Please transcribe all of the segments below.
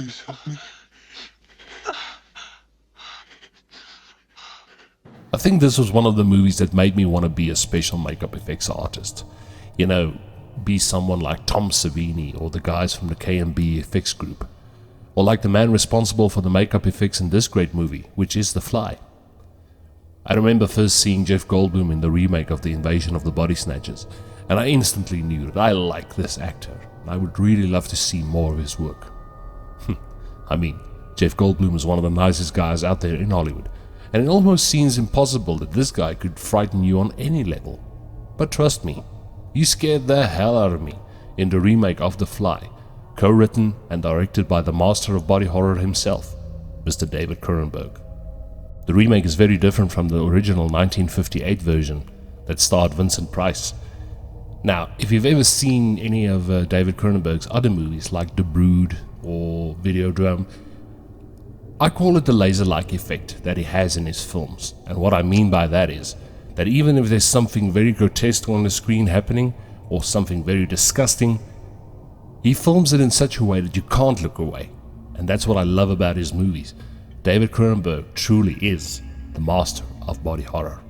please help me? I think this was one of the movies that made me want to be a special makeup effects artist. You know, be someone like Tom Savini or the guys from the K&B effects group. Or like the man responsible for the makeup effects in this great movie, which is The Fly. I remember first seeing Jeff Goldblum in the remake of The Invasion of the Body Snatchers, and I instantly knew that I like this actor, and I would really love to see more of his work. I mean, Jeff Goldblum is one of the nicest guys out there in Hollywood, and it almost seems impossible that this guy could frighten you on any level. But trust me, he scared the hell out of me in the remake of The Fly, co-written and directed by the master of body horror himself, Mr. David Cronenberg. The remake is very different from the original 1958 version that starred Vincent Price. Now, if you've ever seen any of David Cronenberg's other movies like The Brood or Videodrome, I call it the laser-like effect that he has in his films. And what I mean by that is that even if there's something very grotesque on the screen happening or something very disgusting, he films it in such a way that you can't look away. And that's what I love about his movies. David Cronenberg truly is the master of body horror.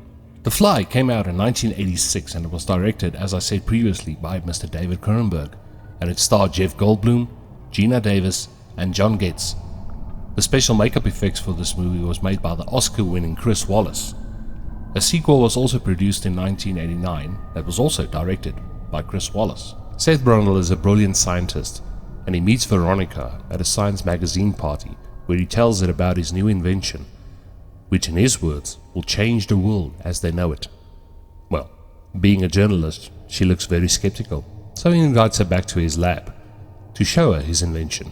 The Fly came out in 1986 and it was directed, as I said previously, by Mr. David Cronenberg, and it starred Jeff Goldblum, Geena Davis, and John Getz. The special makeup effects for this movie was made by the Oscar-winning Chris Wallace. A sequel was also produced in 1989 that was also directed by Chris Wallace. Seth Brundle is a brilliant scientist, and he meets Veronica at a science magazine party where he tells her about his new invention, which in his words will change the world as they know it. Well, being a journalist, she looks very skeptical, so he invites her back to his lab to show her his invention.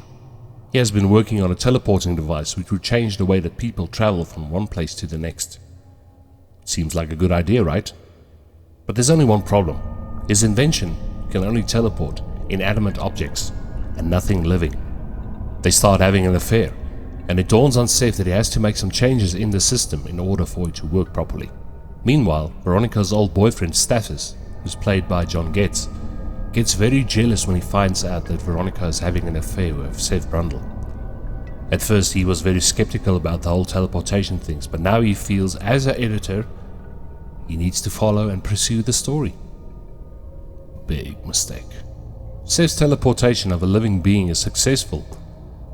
He has been working on a teleporting device which would change the way that people travel from one place to the next. Seems like a good idea, right? But there's only one problem. His invention can only teleport inanimate objects and nothing living. They start having an affair, and it dawns on Seth that he has to make some changes in the system in order for it to work properly. Meanwhile, Veronica's old boyfriend Stathis, who's played by John Getz, gets very jealous when he finds out that Veronica is having an affair with Seth Brundle. At first he was very skeptical about the whole teleportation things, but now he feels as an editor he needs to follow and pursue the story. Big mistake. Seth's teleportation of a living being is successful,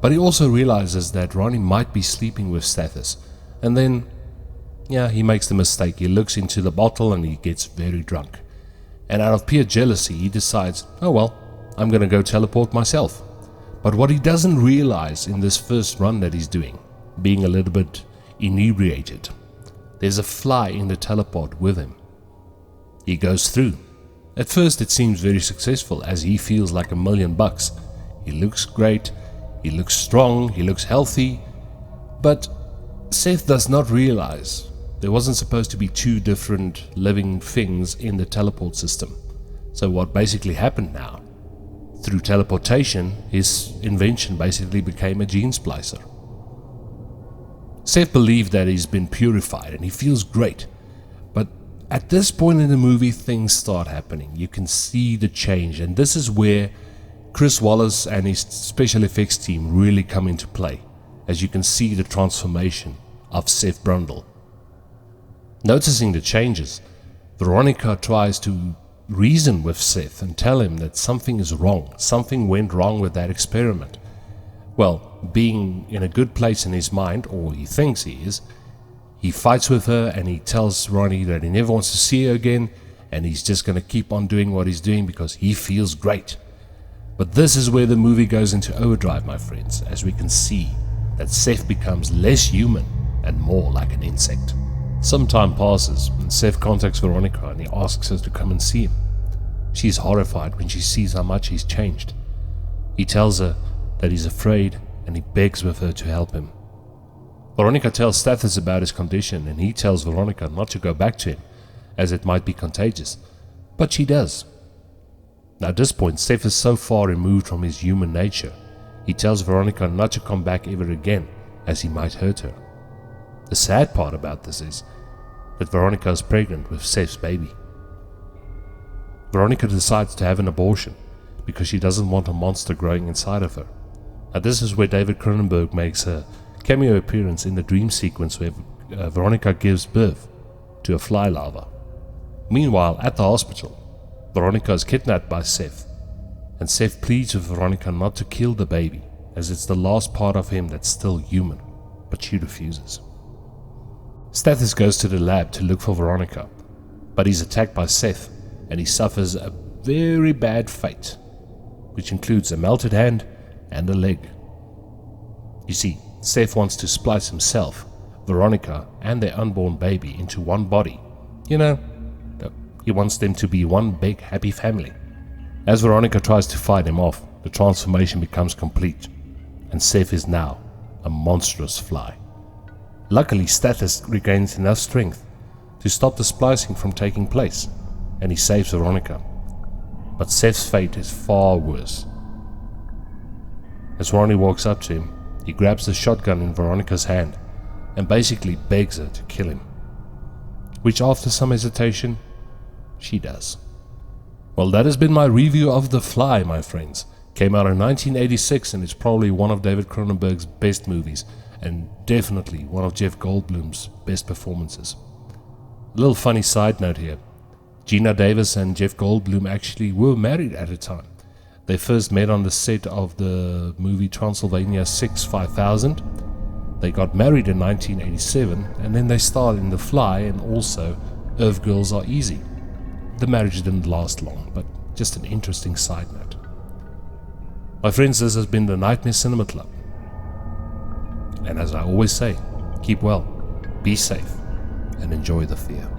but he also realizes that Ronnie might be sleeping with Stathis, and then, he makes the mistake. He looks into the bottle and he gets very drunk. And out of pure jealousy, he decides, oh well, I'm gonna go teleport myself. But what he doesn't realize in this first run that he's doing, being a little bit inebriated, there's a fly in the teleport with him. He goes through. At first it seems very successful as he feels like $1,000,000. He looks great, he looks strong, he looks healthy, but Seth does not realize there wasn't supposed to be two different living things in the teleport system. So what basically happened now? Through teleportation, his invention basically became a gene splicer. Seth believed that he's been purified and he feels great. But at this point in the movie, things start happening. You can see the change, and this is where Chris Wallace and his special effects team really come into play, as you can see the transformation of Seth Brundle. Noticing the changes, Veronica tries to reason with Seth and tell him that something is wrong, something went wrong with that experiment. Well, being in a good place in his mind, or he thinks he is, he fights with her and he tells Ronnie that he never wants to see her again and he's just going to keep on doing what he's doing because he feels great. But this is where the movie goes into overdrive, my friends, as we can see that Seth becomes less human and more like an insect. Some time passes and Seth contacts Veronica and he asks her to come and see him. She's horrified when she sees how much he's changed. He tells her that he's afraid and he begs with her to help him. Veronica tells Stathis about his condition and he tells Veronica not to go back to him as it might be contagious, but she does. Now at this point, Seth is so far removed from his human nature, he tells Veronica not to come back ever again as he might hurt her. The sad part about this is that Veronica is pregnant with Seth's baby. Veronica decides to have an abortion because she doesn't want a monster growing inside of her. Now this is where David Cronenberg makes a cameo appearance in the dream sequence where Veronica gives birth to a fly larva. Meanwhile, at the hospital, Veronica is kidnapped by Seth, and Seth pleads with Veronica not to kill the baby, as it's the last part of him that's still human, but she refuses. Stathis goes to the lab to look for Veronica, but he's attacked by Seth, and he suffers a very bad fate, which includes a melted hand and a leg. You see, Seth wants to splice himself, Veronica, and their unborn baby into one body. You know, he wants them to be one big happy family. As Veronica tries to fight him off, the transformation becomes complete, and Seth is now a monstrous fly. Luckily, Stathis regains enough strength to stop the splicing from taking place, and he saves Veronica. But Seth's fate is far worse. As Ronnie walks up to him, he grabs the shotgun in Veronica's hand and basically begs her to kill him, which after some hesitation, she does. Well, that has been my review of The Fly, my friends. Came out in 1986 and it's probably one of David Cronenberg's best movies, and definitely one of Jeff Goldblum's best performances. A little funny side note here. Geena Davis and Jeff Goldblum actually were married at a time. They first met on the set of the movie Transylvania 6-5000. They got married in 1987, and then they starred in The Fly and also Earth Girls Are Easy. The marriage didn't last long, but just an interesting side note. My friends, this has been the Nightmare Cinema Club. And as I always say, keep well, be safe, and enjoy the fear.